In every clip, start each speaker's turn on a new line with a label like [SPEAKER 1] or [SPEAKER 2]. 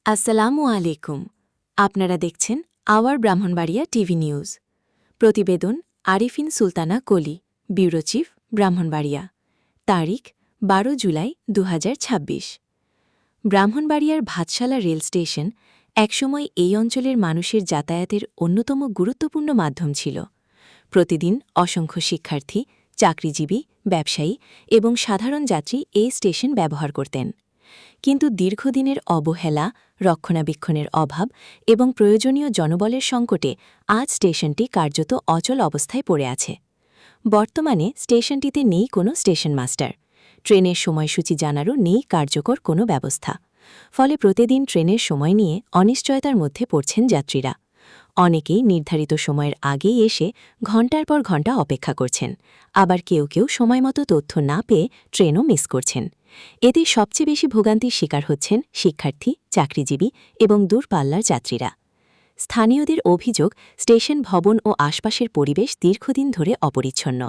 [SPEAKER 1] আসসালামু আলাইকুম। আপনারা দেখছেন আওয়ার ব্রাহ্মণবাড়িয়া টিভি নিউজ। প্রতিবেদন আরিফিন সুলতানা কলি, ব্যুরো চিফ, ব্রাহ্মণবাড়িয়া। তারিখ 12 জুলাই 2026। ব্রাহ্মণবাড়িয়ার ভাতশালা রেল স্টেশন একসময় এই অঞ্চলের মানুষের যাতায়াতের অন্যতম গুরুত্বপূর্ণ মাধ্যম ছিল। প্রতিদিন অসংখ্য শিক্ষার্থী, চাকরিজীবী, ব্যবসায়ী এবং সাধারণ যাত্রী এই স্টেশন ব্যবহার করতেন। কিন্তু দীর্ঘদিনের অবহেলা, রক্ষণাবেক্ষণের অভাব এবং প্রয়োজনীয় জনবলের সংকটে আজ স্টেশনটি কার্যত অচল অবস্থায় পড়ে আছে। বর্তমানে স্টেশনটিতে নেই কোনো স্টেশন মাস্টার, ট্রেনের সময়সূচি জানারও নেই কার্যকর কোনো ব্যবস্থা। ফলে প্রতিদিন ট্রেনের সময় নিয়ে অনিশ্চয়তার মধ্যে পড়ছেন যাত্রীরা। অনেকেই নির্ধারিত সময়ের আগেই এসে ঘণ্টার পর ঘণ্টা অপেক্ষা করছেন, আবার কেউ কেউ সময়মতো তথ্য না পেয়ে ট্রেনও মিস করছেন। এতে সবচেয়ে বেশি ভোগান্তির শিকার হচ্ছেন শিক্ষার্থী, চাকরিজীবী এবং দূরপাল্লার যাত্রীরা। স্থানীয়দের অভিযোগ, স্টেশন ভবন ও আশপাশের পরিবেশ দীর্ঘদিন ধরে অপরিচ্ছন্ন।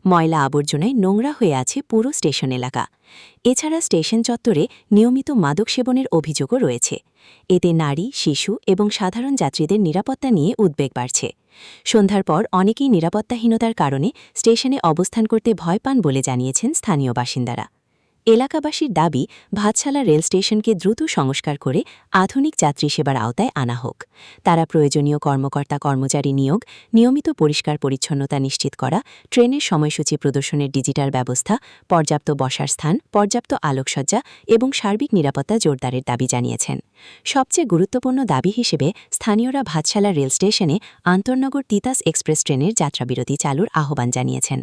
[SPEAKER 1] ময়লা আবর্জনায় নোংরা হয়ে আছে পুরো স্টেশন এলাকা। এছাড়া স্টেশন চত্বরে নিয়মিত মাদক সেবনের অভিযোগও রয়েছে। এতে নারী, শিশু এবং সাধারণ যাত্রীদের নিরাপত্তা নিয়ে উদ্বেগ বাড়ছে। সন্ধ্যার পর অনেকেই নিরাপত্তাহীনতার কারণে স্টেশনে অবস্থান করতে ভয় পান বলে জানিয়েছেন স্থানীয় বাসিন্দারা। এলাকাবাসীর দাবি, ভাতশালা রেল স্টেশনকে দ্রুত সংস্কার করে আধুনিক যাত্রী সেবার আওতায় আনা হোক। তারা প্রয়োজনীয় কর্মকর্তা-কর্মচারী নিয়োগ, নিয়মিত পরিষ্কার পরিচ্ছন্নতা নিশ্চিত করা, ট্রেনের সময়সূচি প্রদর্শনের ডিজিটাল ব্যবস্থা, পর্যাপ্ত বসার স্থান, পর্যাপ্ত আলোকসজ্জা এবং সার্বিক নিরাপত্তা জোরদারের দাবি জানিয়েছেন। সবচেয়ে গুরুত্বপূর্ণ দাবি হিসেবে স্থানীয়রা ভাতশালা রেল স্টেশনে আন্তর্নগর তিতাস এক্সপ্রেস ট্রেনের যাত্রাবিরতি চালুর আহ্বান জানিয়েছেন।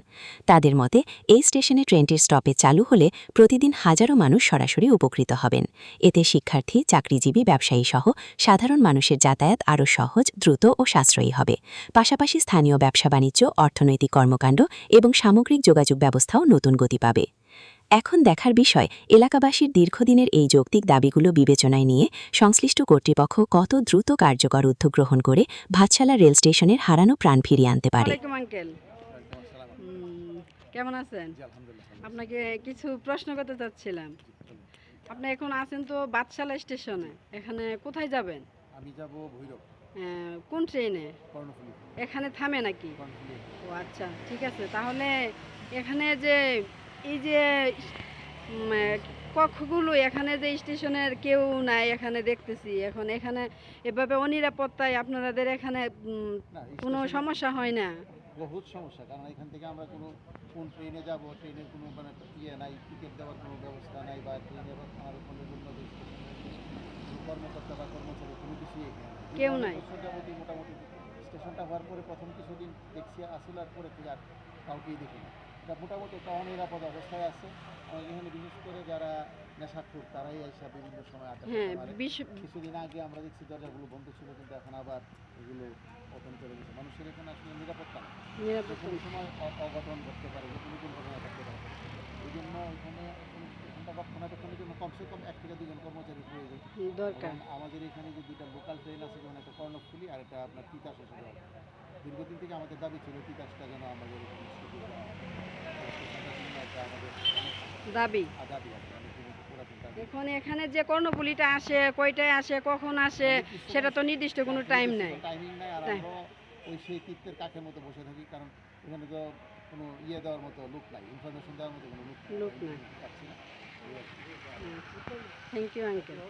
[SPEAKER 1] তাদের মতে, এই স্টেশনে ট্রেনটির স্টপেজ চালু হলে প্রতিদিন হাজারো মানুষ সরাসরি উপকৃত হবেন। এতে শিক্ষার্থী, চাকরিজীবী, ব্যবসায়ী সহ সাধারণ মানুষের যাতায়াত আরও সহজ, দ্রুত ও সাশ্রয়ী হবে। পাশাপাশি স্থানীয় ব্যবসা-বাণিজ্য, অর্থনৈতিক কর্মকাণ্ড এবং সামগ্রিক যোগাযোগ ব্যবস্থাও নতুন গতি পাবে। এখন দেখার বিষয়, এলাকাবাসীর দীর্ঘদিনের এই যৌক্তিক দাবিগুলো বিবেচনায় নিয়ে সংশ্লিষ্ট কর্তৃপক্ষ কত দ্রুত কার্যকর উদ্যোগ গ্রহণ করে ভাতশালা রেল স্টেশনের হারানো প্রাণ ফিরিয়ে আনতে পারে।
[SPEAKER 2] কেমন আছেন? আপনাকে কিছু প্রশ্ন করতে চাচ্ছিলাম। আপনি এখন আছেন তো ভাতশালা স্টেশনে, এখানে কোথায় যাবেন?
[SPEAKER 3] আমি যাব ভৈরব।
[SPEAKER 2] কোন ট্রেনে?
[SPEAKER 3] কর্ণফুলী।
[SPEAKER 2] এখানে থামে নাকি?
[SPEAKER 3] কর্ণফুলী।
[SPEAKER 2] ও আচ্ছা, ঠিক আছে। তাহলে এখানে যে এই যে কক্ষগুলো, এখানে যে স্টেশনের কেউ নাই এখানে দেখতেছি, এখন এখানে এভাবে অনিরাপত্তায় আপনাদের এখানে কোনো সমস্যা হয় না?
[SPEAKER 3] বহুত সমস্যা, কারণ এখান থেকে আমরা কোন ট্রেনে যাব, ট্রেনের কোনো মানে নাই, টিকিট দেওয়ার কোনো ব্যবস্থা নাই, বা ট্রেনে আমার কোনো কর্মকর্তা বা কর্মচারী কোনো কিছুই
[SPEAKER 2] কেউ নাই।
[SPEAKER 3] মোটামুটি স্টেশনটা হওয়ার পরে প্রথম কিছুদিন দেখছি আসলে, আর পরে থেকে আর কাউকেই দেখি না। এটা মোটামুটি একটা অনিরাপদ অবস্থায় আছে। আমাদের এখানে বিশেষ করে যারা নেশাখোর তারাই এসে বিভিন্ন সময় আড্ডা দিতে পারে। কিছুদিন আগে আমরা দেখছি দরজাগুলো বন্ধ ছিল, কিন্তু এখন আবার এগুলো ওপেন করে দিচ্ছে। মানুষের এখানে আসলে নিরাপত্তা নেই। কোনো সময় অঘটন ঘটতে পারে, যে কোনো ঘটনা ঘটতে পারে। এই জন্য এখানে রক্ষণাবেক্ষণের জন্য কমসে কম 1 থেকে 2 জন কর্মচারী প্রয়োজন দরকার। আমাদের এখানে যে 2টা লোকাল ট্রেন আছে, যেমন একটা কর্ণফুলী আর একটা আপনার তিতাস আছে। দীর্ঘদিন থেকে আমাদের দাবি ছিল তিতাসটা যেন আমাদের
[SPEAKER 2] দাবি। এখন এখানে যে কর্ণফুলীটা আসে, কয়টায় আসে, কখন আসে, সেটা তো নির্দিষ্ট কোনো টাইম নাই।
[SPEAKER 3] টাইমিং নাই। আর আমরা ওই সেই তীর্থের কাঠের মতো বসে থাকি, কারণ এখানে তো কোনো দেওয়ার মতো লোক নাই, ইনফরমেশন দেওয়ার মতো কোনো লোক নাই।
[SPEAKER 2] Thank you uncle.